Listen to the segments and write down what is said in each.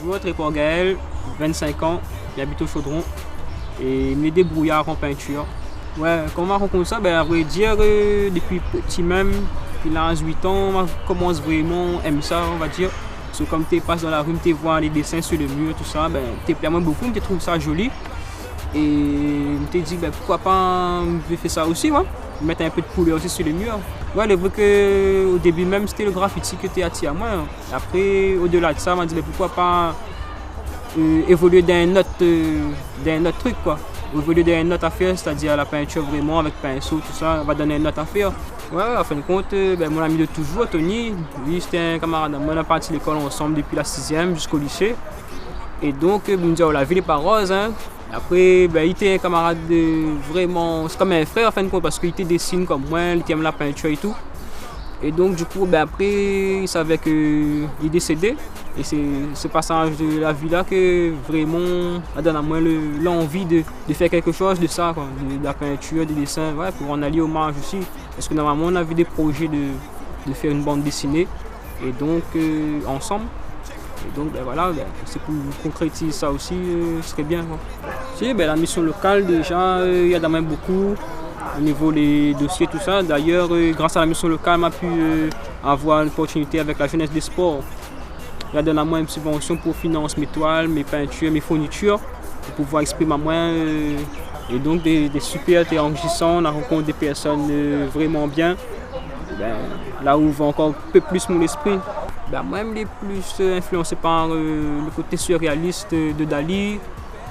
Moi, Tréport Gaël, 25 ans, j'habite au Chaudron et mes débrouillards en peinture. Ouais, comment on rencontre ça? À vrai dire, depuis petit même, puis là, à 8 ans, on commence vraiment, aime ça, on va dire. Parce que comme tu passes dans la rue, tu vois les dessins sur le mur, tout ça, tu plais beaucoup, tu trouves ça joli. Et je me dit, pourquoi pas je faire ça aussi, ouais? Mettre un peu de couleur aussi sur les murs. Ouais, le vrai qu'au début même, c'était le graffiti qui était attiré à moi. Après, au-delà de ça, on m'a dit, pourquoi pas évoluer d'un autre truc, quoi. Évoluer d'une autre affaire, c'est-à-dire la peinture vraiment avec pinceau, tout ça, on va donner une autre affaire. Ouais, en fin de compte, mon ami de toujours, Tony, lui c'était un camarade. On a parti l'école ensemble depuis la 6e jusqu'au lycée. Et donc, il me dit, oh, la ville n'est pas rose, hein. Après, il était un camarade vraiment, c'est comme un frère en fin de compte parce qu'il te dessine comme moi, il aime la peinture et tout. Et donc du coup, après, il savait qu'il est décédé. Et c'est ce passage de la vie là que vraiment a donné à moi l'envie de faire quelque chose de ça, quoi, de la peinture, des dessins, ouais, pour en allier hommage aussi. Parce que normalement, on avait des projets de faire une bande dessinée. Et donc, ensemble. Et donc voilà, c'est pour concrétiser ça aussi, ce serait bien. Si, la mission locale déjà, il y a quand même beaucoup au niveau des dossiers, tout ça. D'ailleurs, grâce à la mission locale, on a pu avoir une opportunité avec la jeunesse des sports. Il y a donné à moi une subvention pour financer mes toiles, mes peintures, mes fournitures, pour pouvoir exprimer à moi. Et donc des super enrichissants, on a rencontré des personnes vraiment bien. Là où va encore un peu plus mon esprit. Moi, je suis plus influencé par le côté surréaliste de Dali.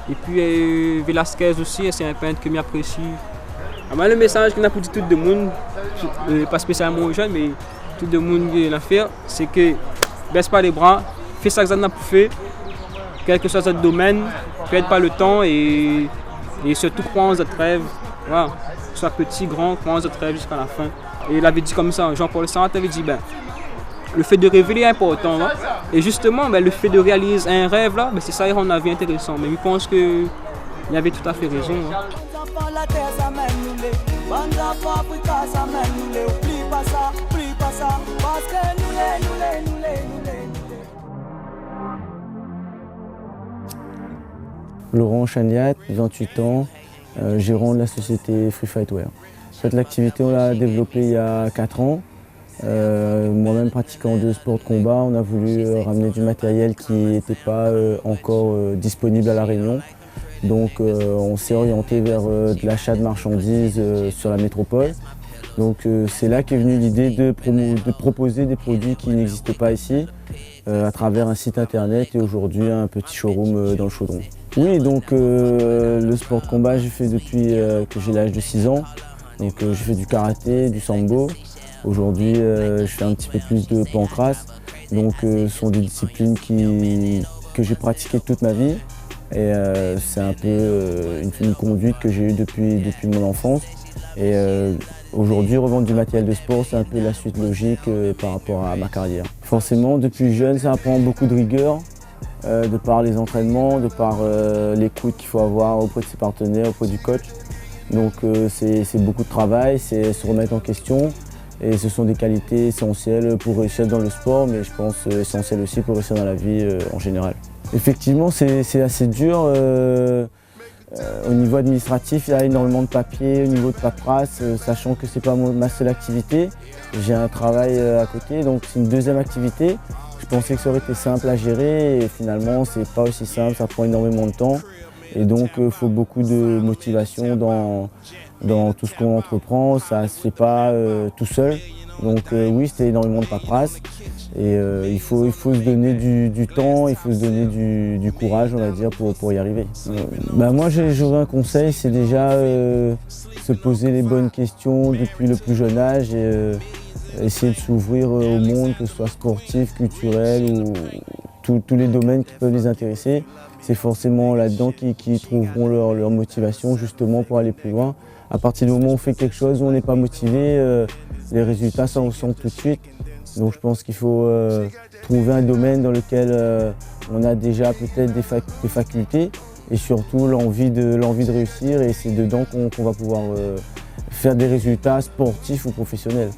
Et puis Velasquez aussi, c'est un peintre que j'apprécie. Le message qu'on a pour dire tout le monde, pas spécialement aux jeunes, mais tout le monde qui l'a fait, c'est que baisse pas les bras, fais ça que ça n'a pas fait, quel que soit votre domaine, perd pas le temps et surtout crois en votre rêve. Voilà. Soit petit, grand, crois en votre rêve jusqu'à la fin. Et il avait dit comme ça, Jean-Paul Sartre avait dit, le fait de rêver est important. Là. Et justement, le fait de réaliser un rêve, là, c'est ça qui rend la vie intéressant. Mais je pense qu'il avait tout à fait raison. Là. Laurent Chaniat, 28 ans, gérant de la société Free Fightwear. L'activité, on l'a développée il y a 4 ans. Moi-même pratiquant de sport de combat, on a voulu ramener du matériel qui n'était pas encore disponible à La Réunion. Donc on s'est orienté vers de l'achat de marchandises sur la métropole. Donc c'est là qu'est venue l'idée de proposer des produits qui n'existent pas ici à travers un site internet et aujourd'hui un petit showroom dans le Chaudron. Oui, donc le sport de combat, j'ai fait depuis que j'ai l'âge de 6 ans. Donc je fais du karaté, du sambo. Aujourd'hui, je fais un petit peu plus de pancrace. Donc ce sont des disciplines que j'ai pratiquées toute ma vie. Et c'est un peu une conduite que j'ai eue depuis mon enfance. Et aujourd'hui, revendre du matériel de sport, c'est un peu la suite logique par rapport à ma carrière. Forcément, depuis jeune, ça apprend beaucoup de rigueur, de par les entraînements, de par l'écoute qu'il faut avoir auprès de ses partenaires, auprès du coach. Donc c'est beaucoup de travail, c'est se remettre en question et ce sont des qualités essentielles pour réussir dans le sport, mais je pense essentielles aussi pour réussir dans la vie en général. Effectivement, c'est assez dur. Au niveau administratif, il y a énormément de papiers, au niveau de paperasse, sachant que ce n'est pas ma seule activité. J'ai un travail à côté, donc c'est une deuxième activité. Je pensais que ça aurait été simple à gérer et finalement, ce n'est pas aussi simple, ça prend énormément de temps. Et donc, il faut beaucoup de motivation dans tout ce qu'on entreprend. Ça ne se fait pas tout seul. Donc oui, c'était énormément de paperasse. Et il faut se donner du temps, il faut se donner du courage, on va dire, pour y arriver. Moi, j'aurais un conseil, c'est déjà se poser les bonnes questions depuis le plus jeune âge et essayer de s'ouvrir au monde, que ce soit sportif, culturel ou tous les domaines qui peuvent les intéresser. C'est forcément là-dedans qu'ils trouveront leur motivation justement pour aller plus loin. À partir du moment où on fait quelque chose où on n'est pas motivé, les résultats s'en ressentent tout de suite. Donc je pense qu'il faut trouver un domaine dans lequel on a déjà peut-être des facultés et surtout l'envie de réussir, et c'est dedans qu'on va pouvoir faire des résultats sportifs ou professionnels.